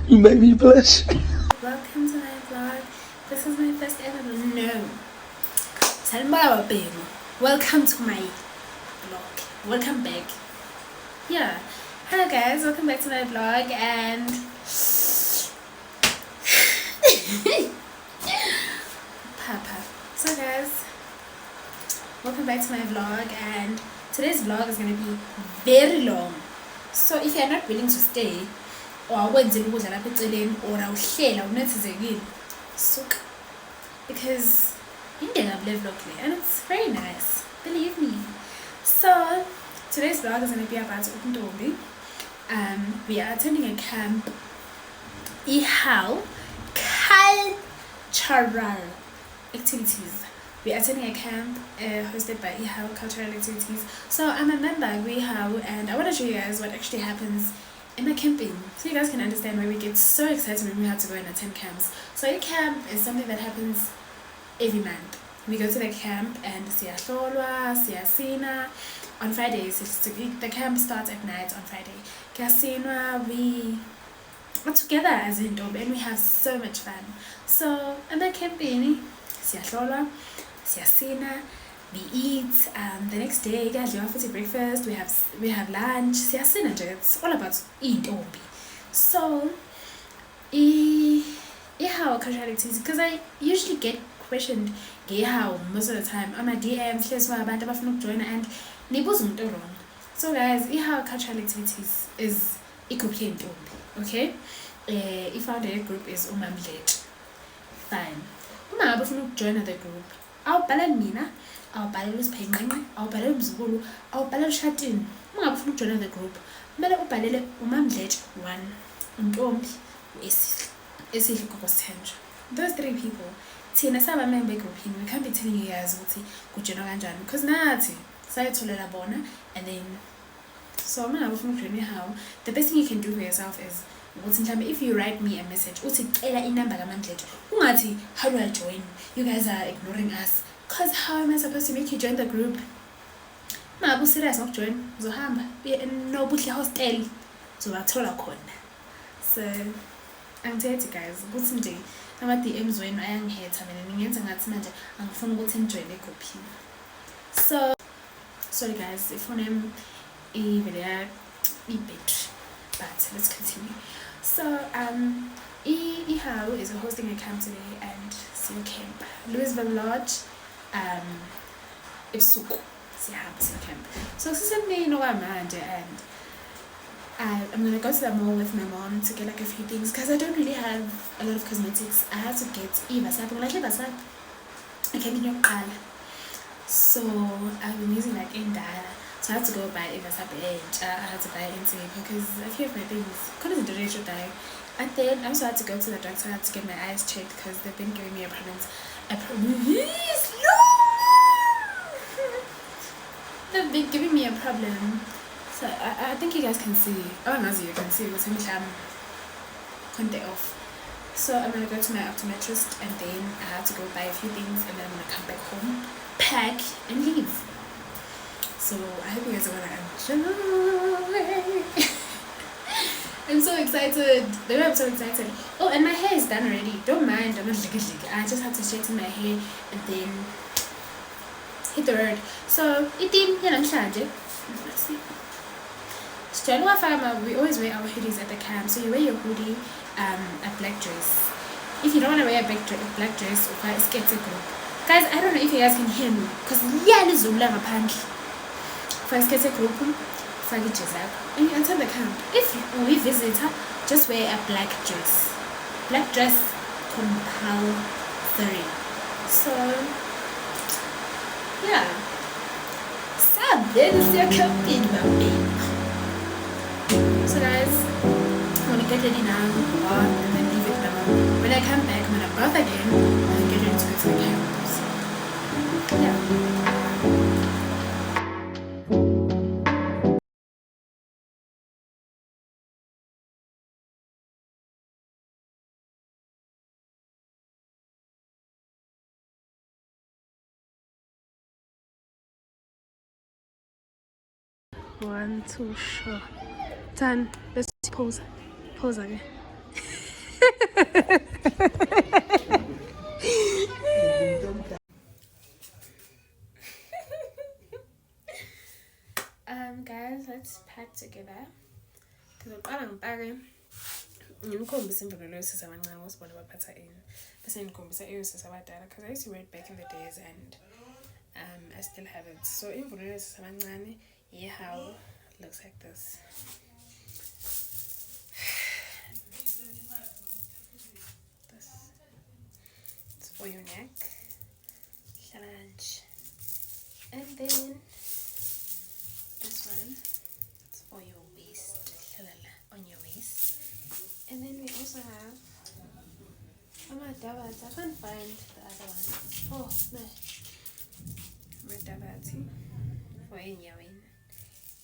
You made me blush. Welcome to my vlog. This is my first ever. No. Salma baby. Welcome to my vlog. Welcome back. Yeah. Hello guys, welcome back to my vlog and Papa. So guys, welcome back to my vlog and today's vlog is gonna be very long. So if you're not willing to stay or awenzile ukudla lapha eceleni or awuhlela unethezekile suka because indengabule vlog le and it's very nice, believe me. So today's vlog is going to be about ubuntombi. We are attending a camp, Ihawu cultural activities. We are attending a camp hosted by Ihawu cultural activities. So I'm a member of Ihawu and I want to show you guys what actually happens in my camping, so you guys can understand why we get so excited when we have to go and attend camps. So a camp is something that happens every month. We go to the camp and siyahlolwa, siyasina. On Fridays, the camp starts at night on Friday. Kasinwa, we are together as in Dobe and we have so much fun. So in the camping, siyahlolwa, siyasina. We eat, the next day guys, you have to breakfast, we have lunch, siyasina. It's all about intombi. So Ihawu cultural activities, because I usually get questioned ngeHawu most of the time on my DMs hlezi abantu abafuna ukujoina and nibuza umuntu wrong. So guys, Ihawu cultural activities is igroup yentombi, okay? I-founder group is uMamdletshe. Fine. Uma ngabe ufuna ukujoina the group, awubhaleli mina, awubhaleli uSiphenqenqe, awubhaleli uMzukulu, awubhaleli uShatini. Uma ngabe ufuna ukujoina the group, kumele ubhalele uMamdletshe 1, uNtombi, uEsihle Kokosithenjwa. Those 3 people. Thina saba member group here, we can't be telling you guys ukuthi kujoina kanjani because nathi sayitholela bona. And then so uma ngabe ufuna ukujoina iHawu, the best thing you can do for yourself is ukuthi mhlambe if you write me a message uthi cela inamba kaMamdletshe, ungathi how do I join, you guys are ignoring us, because how am I supposed to make you join the group? Uma ngabe userious ngokujoin uzohamba nobuhle hostel uzobathola khona. So angithethi guys ukuthi nje ama-DMs wenu ayangihetha mina, ningenza ngathi manje angifuni ukuthi nijoyine egruphini. So sorry guys, ifone ivele i-battery, but let's continue. So Ihawu is hosting a camp today and siyo camp Louisville Lodge, ebusuku siyahamba siyo camp. So sisemini okwamanje and I'm gonna go to the mall with my mom to get like a few things because I don't really have a lot of cosmetics. I had to get Ihawu. I came in yokuqala. So I've been using like indala. So I had to go buy Ihawu. I had to buy Insip because a few of my things couldn't do it die. And then I also had to go to the doctor to get my eyes checked because they've been giving me a problem. They've been giving me a problem. So I think you guys can see. Oh, no, you can see what's in the contact off. So I'm gonna go to my optometrist and then I have to go buy a few things and then I'm gonna come back home, pack and leave. So I hope you guys are gonna enjoy. I'm so excited. Baby, I'm so excited. Oh, and my hair is done already. Don't mind, I'm not licky. I just had to straighten my hair and then hit the road. So let's see. We always wear our hoodies at the camp. So you wear your hoodie, a black dress. If you don't want to wear a black dress or a skate group. Guys, I don't know if you guys can hear me because for a skate group, and you enter the camp. If we visit her, just wear a black dress. Black dress compulsory. So yeah. So this is your camping, baby. So guys, I'm gonna get ready now, and then leave it now. When I come back, I'm gonna bath again and get ready to go to the camp. So, yeah. One, two, sure. Done. Let's pause. Pause again. Guys, let's pack together. Ngizaqala ngipake ngimkhombisa imvunulo yosisi abancane ngosibona baphatha ini. Bese ngikhombisa eyosisi abadala because I used to wear it back in the days and I still have it. So imvunulo yosisi abancane, Ihawu, looks like this. It's for your neck. And then this one, it's for your waist, on your waist. And then we also have Amadabati. I can't find the other one. Oh no, Amadabati for Inyawin.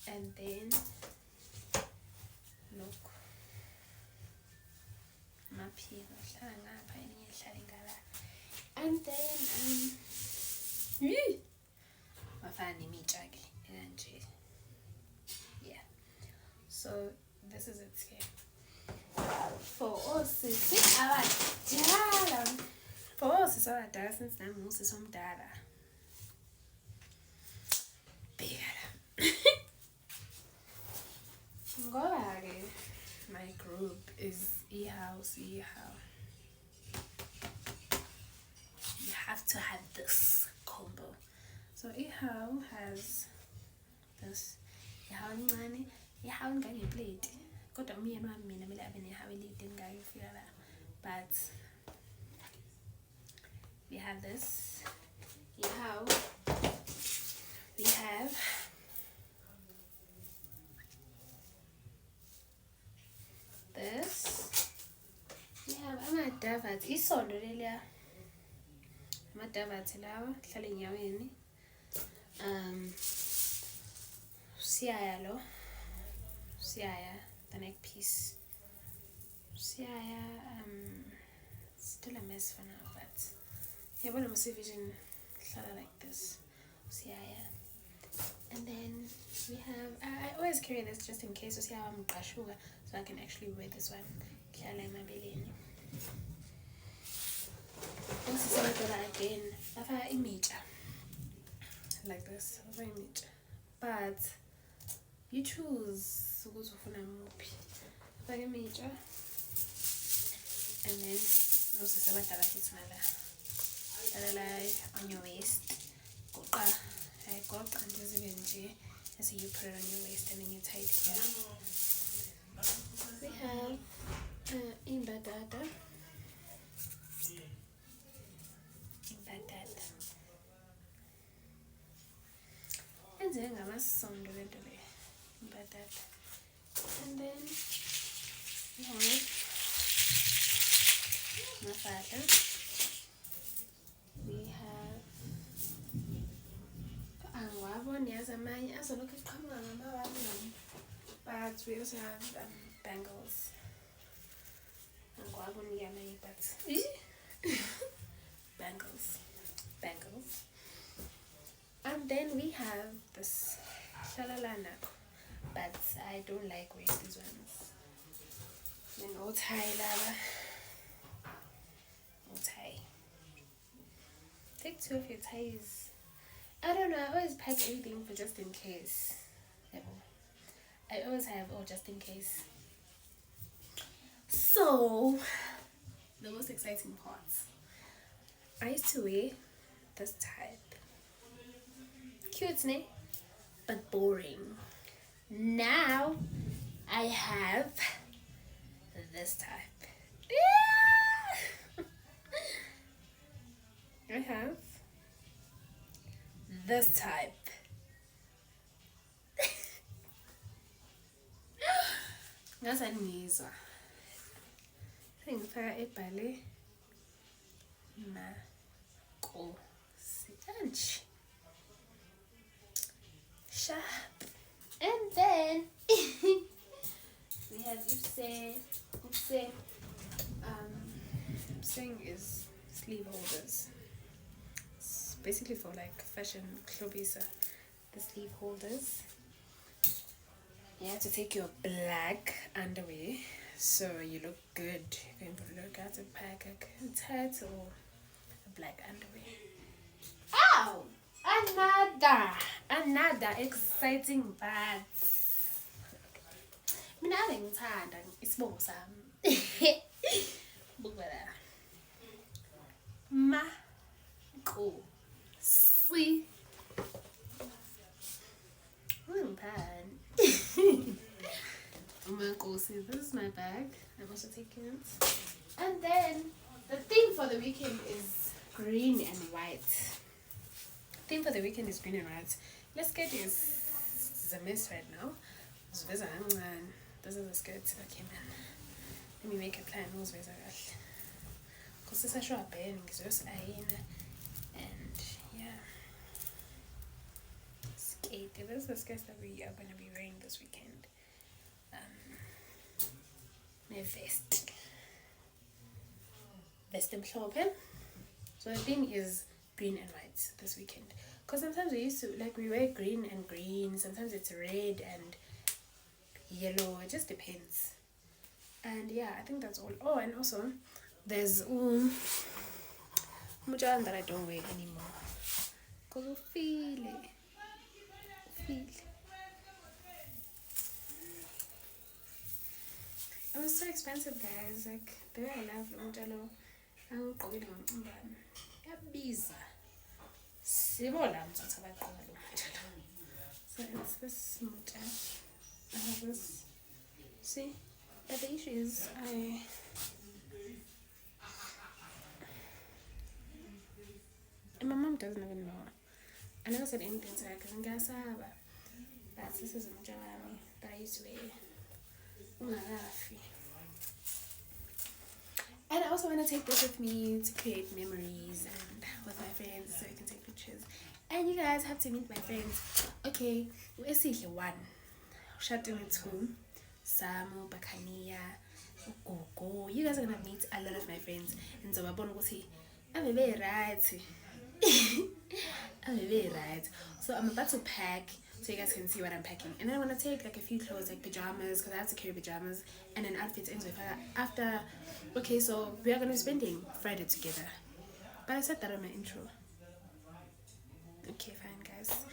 And then look, and then yeah. So this is it here. For all sisi abadala. For all sisi abadala, since nami ngusisi omdala. Bhekala. Ngoba ke my group is Ihawu. You have to have this combo. So Ihawu has this Ihawu ncane, Ihawu ngangeplate. Kodwa umyeni wami mina kumele abe nehawu elide ngayofika la. But we have this Ihawu. We have this. We have amadavati. Isondo leliya. Amadavati lawa hlala enyaweni. Siyaya, the neck piece. Siyaya, still a mess for now, but yeah, when I'm a vision, like this. Siyaya. And then we have, I always carry this just in case, so I can actually wear this one. Also, again, I've had image like this, but you choose like image, and then also on your waist. I got and so you put it on your waist and then you tie it here. We have imbadada. And then I'm a sound imbadada. And then we have my father. We have but we also have bangles. Bangles. And then we have this shalalana, but I don't like wearing these ones. Then tie lava. Tie. Take 2 of your ties. I don't know, I always pack everything for just in case. I always have just in case. So, the most exciting parts. I used to wear this type. Cute, ne? But boring. Now, I have this type. Yeah! I have this type. That's a nizwa. Ngifaka ebhale Makosi. Sharp. And then we have Ipse. Saying is sleeve holders. It's basically for like fashion klobisa. The sleeve holders. You have to take your black underwear, So you look good. You're going to look at a pack a tight or a black underwear. Ow! Another exciting part. Mina ave ngithanda isibongo sami. Buka la. Ma ko si. This is my bag. I'm also taking it. And then the theme for the weekend is green and white. Theme for the weekend is green and white. Let's get this. This is a mess right now. This is the skirt. Okay, man. Let me make a plan. Because this is a short bed and yeah. Skate. This is the skirt that we are going to be wearing this weekend. My vest. Vest and shopping. So the theme is green and white this weekend. Because sometimes we used to, we wear green and green. Sometimes it's red and yellow. It just depends. And yeah, I think that's all. Oh, and also, there's mujan that I don't wear anymore. Because I feel it. It was so expensive, guys. The way I love Mujalo, I'm going to Yabiza. So it's this Muja. I have this. See? But the issue is, and my mom doesn't even know. I never said anything to her because I'm going to say, but this is a Muja that I used to wear. And I also want to take this with me to create memories and with my friends so we can take pictures. And you guys have to meet my friends. Okay, we're seeing one. Shutting it two. Samu, Bakania, Gogo. You guys are gonna meet a lot of my friends. And so I'm very right. I'm very right. So I'm about to pack so you guys can see what I'm packing. And then I'm gonna take a few clothes like pajamas because I have to carry pajamas and then outfits into after. Okay, so we are gonna be spending Friday together. But I said that on my intro. Okay, fine, guys.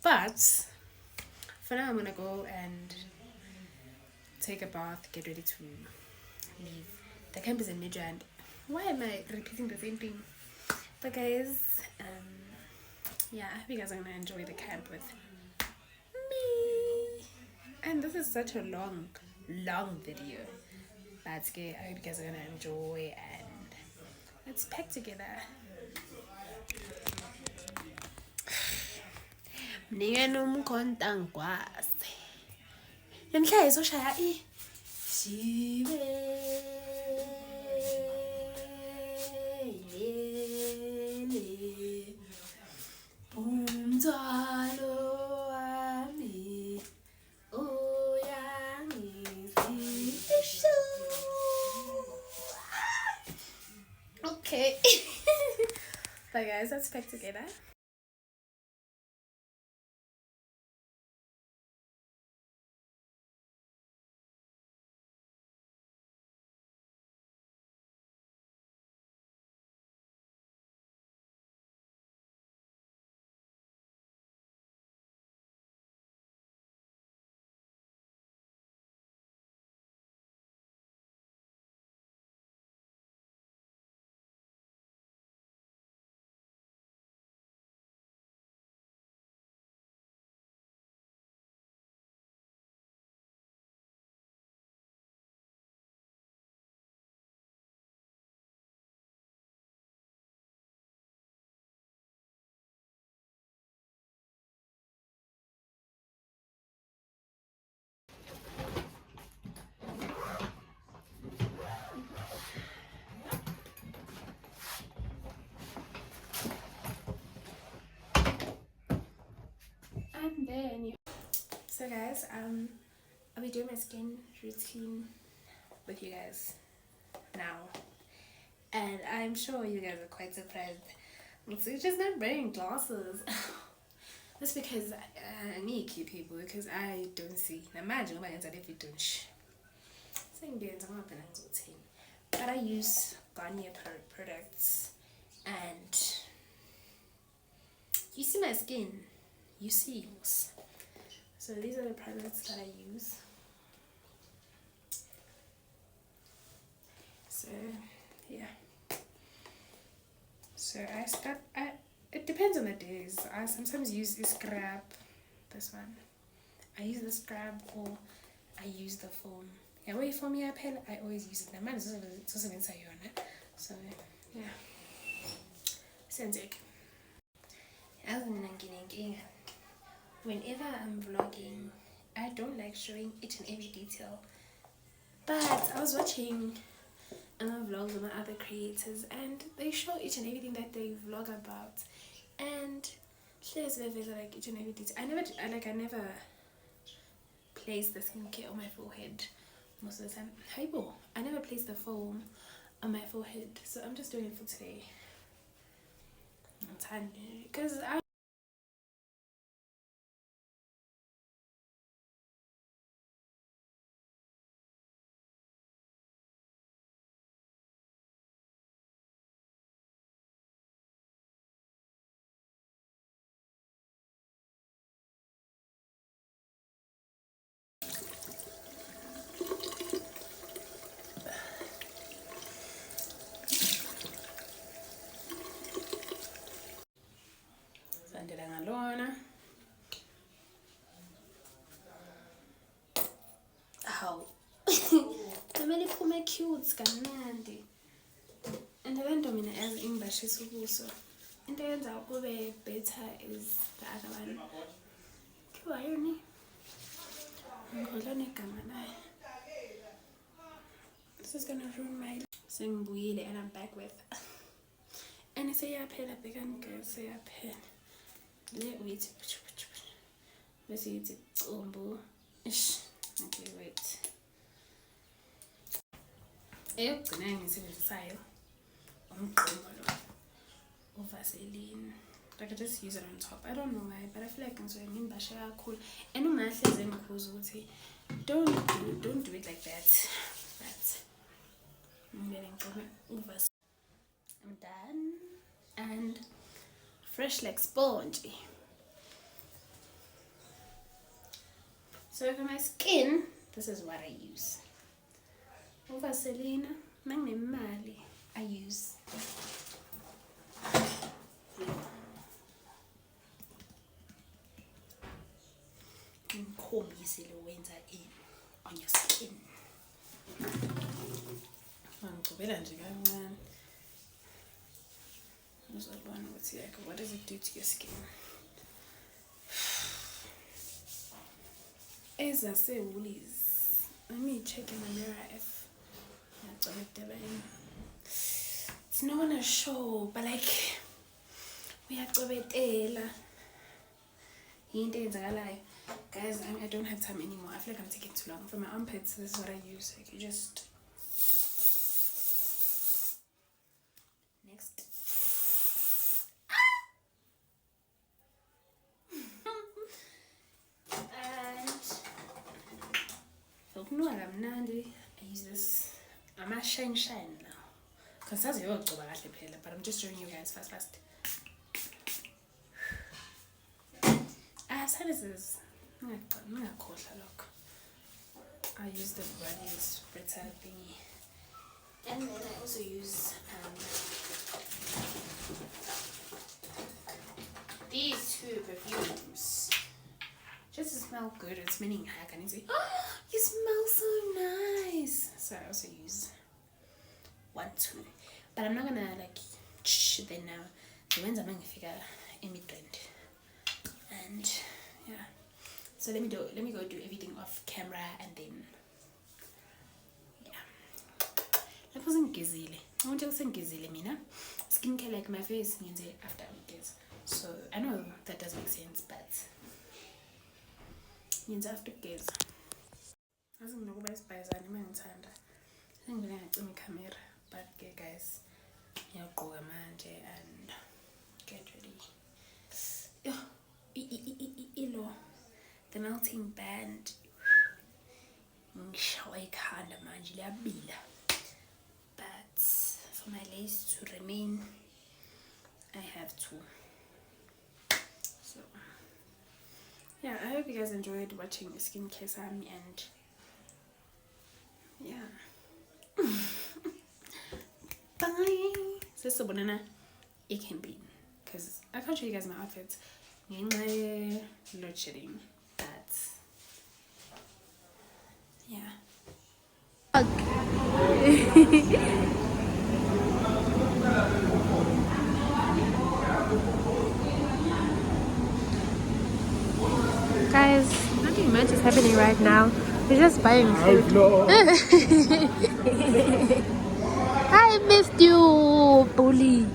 But for now, I'm gonna go and take a bath, get ready to leave. The camp is in Midrand. Why am I repeating the same thing? But guys, yeah, I hope you guys are gonna enjoy the camp with me. And this is such a long video. But I hope you guys are gonna enjoy and let's pack together. Mninga ngwase. Lemhla izoshaya shibe. Umzalo wami uyangizisho. Okay. Bye guys, let's pack together. And then so guys, I'll be doing my skin routine with you guys now, and I'm sure you guys are quite surprised. It's just not wearing glasses. That's because I need cute people because I don't see. Imagine what I if you don't. but I use Garnier products, and you see my skin, you see yours. So these are the products that I use. So yeah, so it depends on the days. I sometimes use the scrub, this one. I use the scrub, or I use the foam. Yeah, wait for me, I always use it. The man is also inside you on it. So yeah. Sensik. Whenever I'm vlogging, I don't like showing each and every detail. But I was watching vlogs of my other creators, and they show each and everything that they vlog about. And there's like each and every detail. I never place the skincare on my forehead most of the time. I never place the foam on my forehead, so I'm just doing it for today. Because I sandela ngalona. Hawu. Kumele iphume cute kamnandi. And the random mina as ingibashisa ubuso. Into eyenza kube better is the other one. Kiwayoni. Ngikhohlwa negama naye. This is gonna ruin my sengibuyile, and I'm back with. And seyaphela bhekani guys, seyaphela. Le wait. Bese yithi combo. Ish. Okay, wait. Eyokugcina engiyisebenzisayo umgqomo lo Vaseline. Like I just use it on top. I don't know why, but I feel like ngizobe ngibashe kakhulu. And umahleze ngikhuza ukuthi don't do it like that. But I'm done and fresh like sponge. So for my skin, this is what I use. Vaseline, mali, I use. Ngikhombise lo wenza on your skin. Ngicubela nje kancane. Uzobona ukuthi what does it do to your skin? Woolies. Let me check in the mirror if it's not gonna show, but like we have to guys. I don't have time anymore. I feel like I'm taking too long. For my armpits, this is what I use. Like you just next. I use this. I'm a shine now. Because that's your job, but I'm just showing you guys fast. Sinuses. Look. I use the body spreader thingy. And then I also use these two perfumes. Just to smell good. It's meaning I can say, oh, you smell so nice. So I also use 1, 2. But I'm not gonna like them now. The ones I'm gonna figure in mid-trend. And yeah. So let me go do everything off camera, and then yeah. Like wasn't gizile. I want to say gizile mina. Skincare like my face means after kids. So I know that doesn't make sense, but means after kids. I don't know about spice anime ngithanda. Ngibona ngicima camera, but okay guys. Ngiyaqoka manje and get ready. The melting band. Ngishaya ikhanda manje. manje liyabila. But for my lace to remain, I have to. So yeah, I hope you guys enjoyed watching skincare Sami, and yeah. Bye. So banana, it can be, because I can't show you guys my outfits. Load shedding, but yeah. Guys, nothing much is happening right now. We're just buying food. I missed you, bully.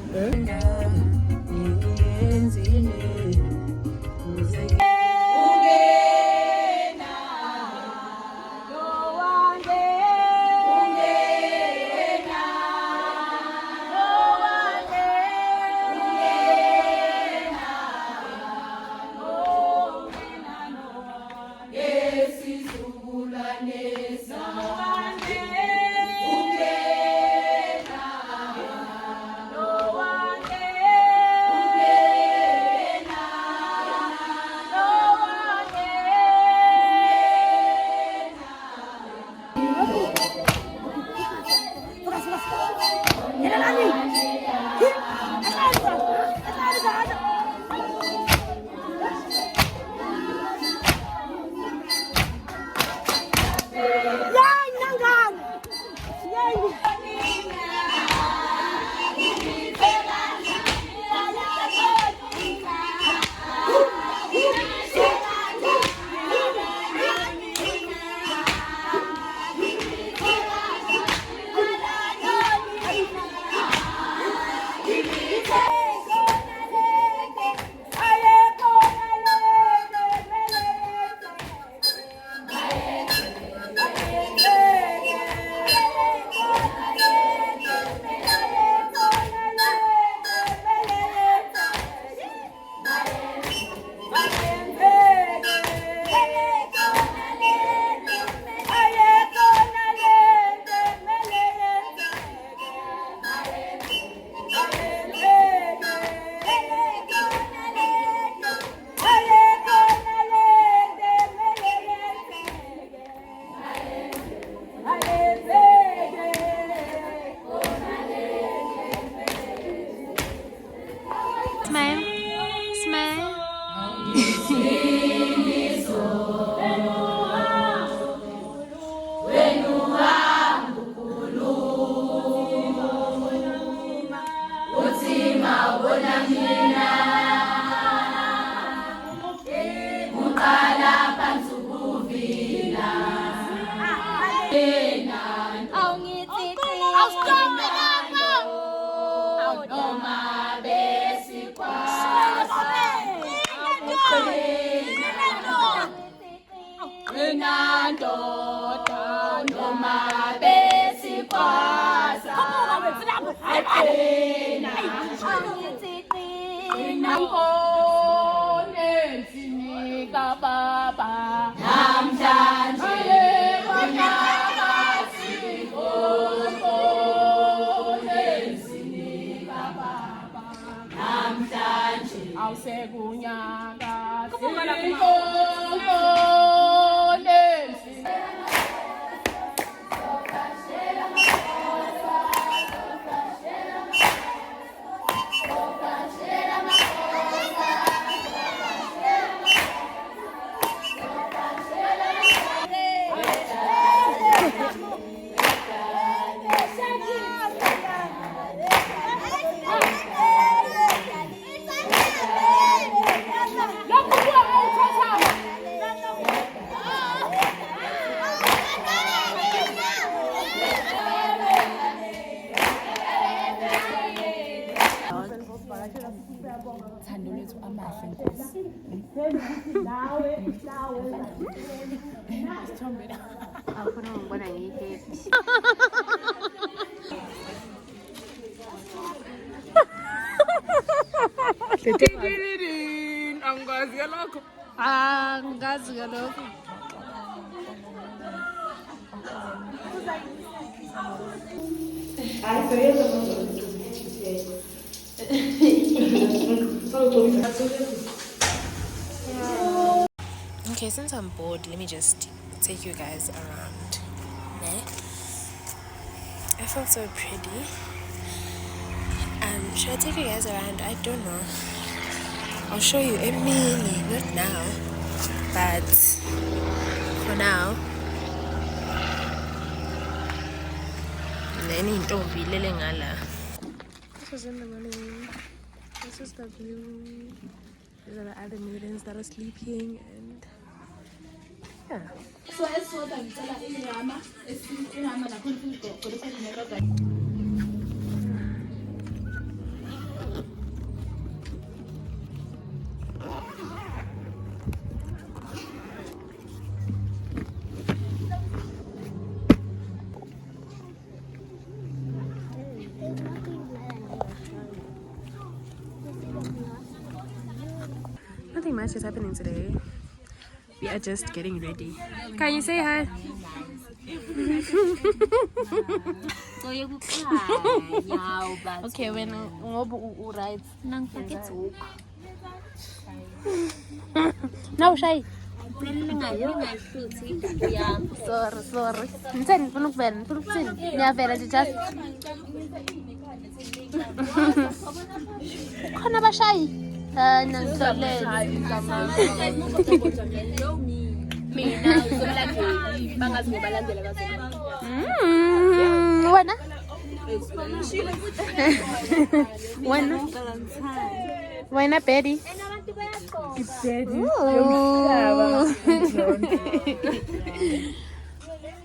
Smile. Smile. Angazi kalokho. Okay, since I'm bored, let me just take you guys around. Nah? I feel so pretty. Should I take you guys around? I don't know. I'll show you a mini, not now, but for now. This is in the morning. This is the view. These are the other maidens that are sleeping, and yeah. Nothing much is happening today. We are just getting ready. Can you say hi? Okay, when right. No, shy. Sorry. Nsani funa ukuvela, funa ukuthini? Niyavela nje just. Khona abashayi. Nangitholele. Mina uzobalandeli, bangazi ngobalandela kaZuma. Wena? Wena Betty.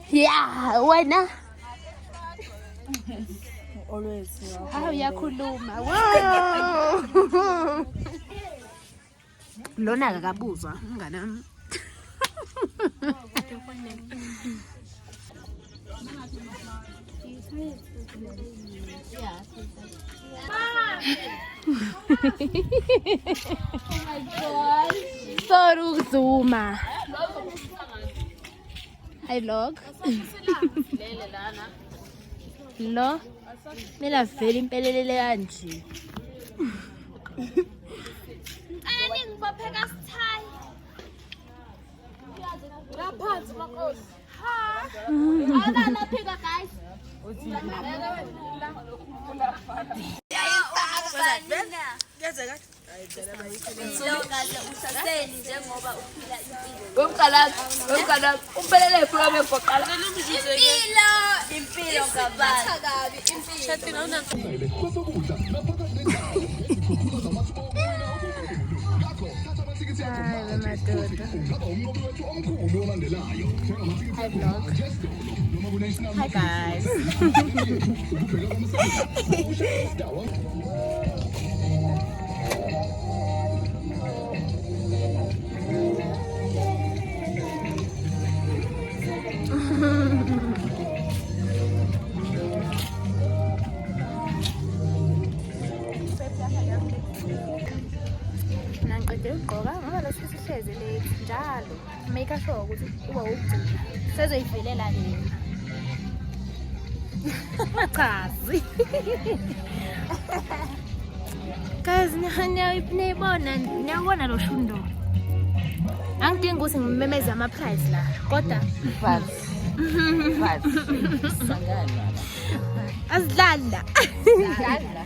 Yeah, wena. Always. How yakhuluma. Wow. Lona akabuzwa nganami. Oh my god. Sorry Zuma. Hi log. Lo. Mela vele impelelele kanje. Ani ngibopheka sithayi. Laphansi makhosi. Ha. Awulapheka guys. Hi vlog. Hi guys. Nangiqede ukugqoka ngoba lo sisihleze late njalo. Make sure ukuthi uba ukugcina sezoyivelela yena. Chazi. Guys, niyabona lo shundo. Angidingi ukuthi ngimemeze ama price la. Kodwa Sangana. Asidlala. Sidlala.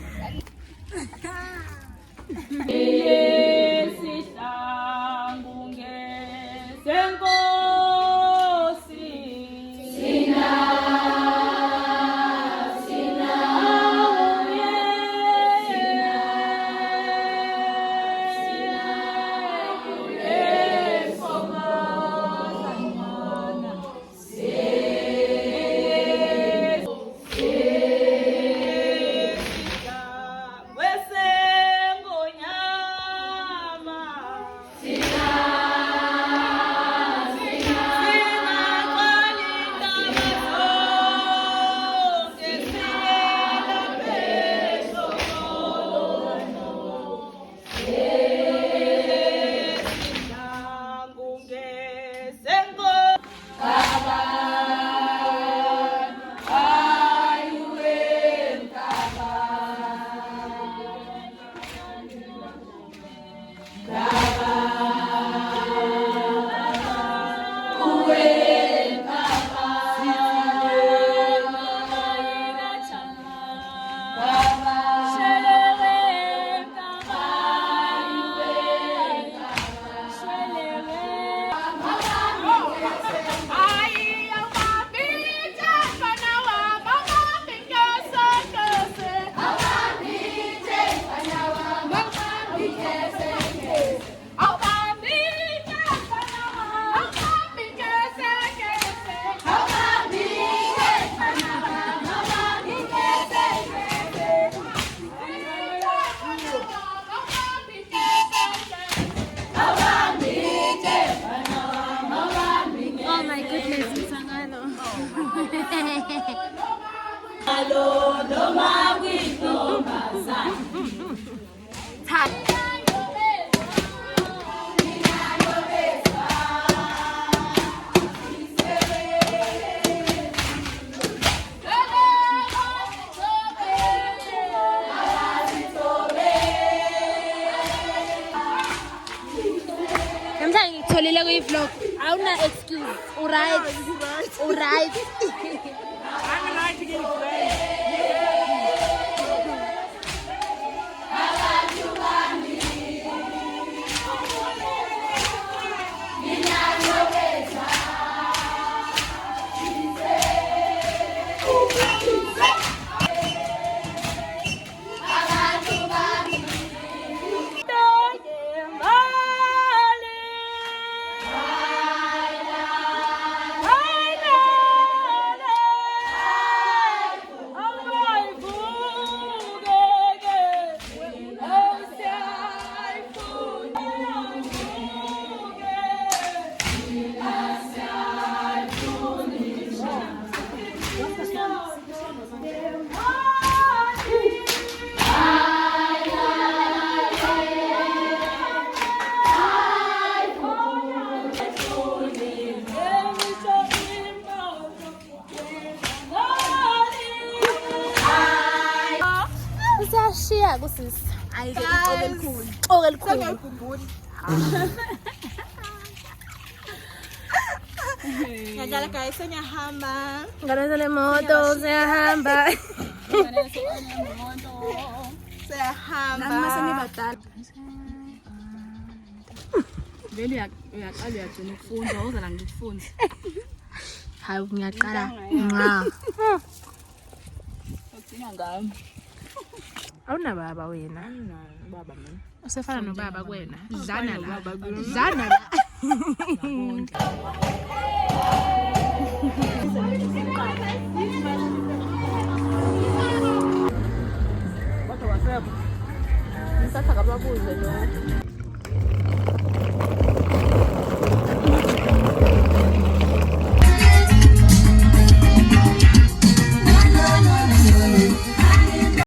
Ngitholile kwi-vlog. Awuna excuse. Alright. Usashiya kusisi. Ayike okukhulu. Ngajala guys, siyahamba. Ngale moto siyahamba. Siyahamba. Vele uyaqala uyagcina ukufunda awuzala ngikufunda. Hayi ngiyaqala. Nqa. Udinga ngami. Awuna baba wena. Baba mina. Usefana nobaba kwena. Dlana la. Baba Dlana la. Kodwa wasepo. Ngithatha kababuze lo.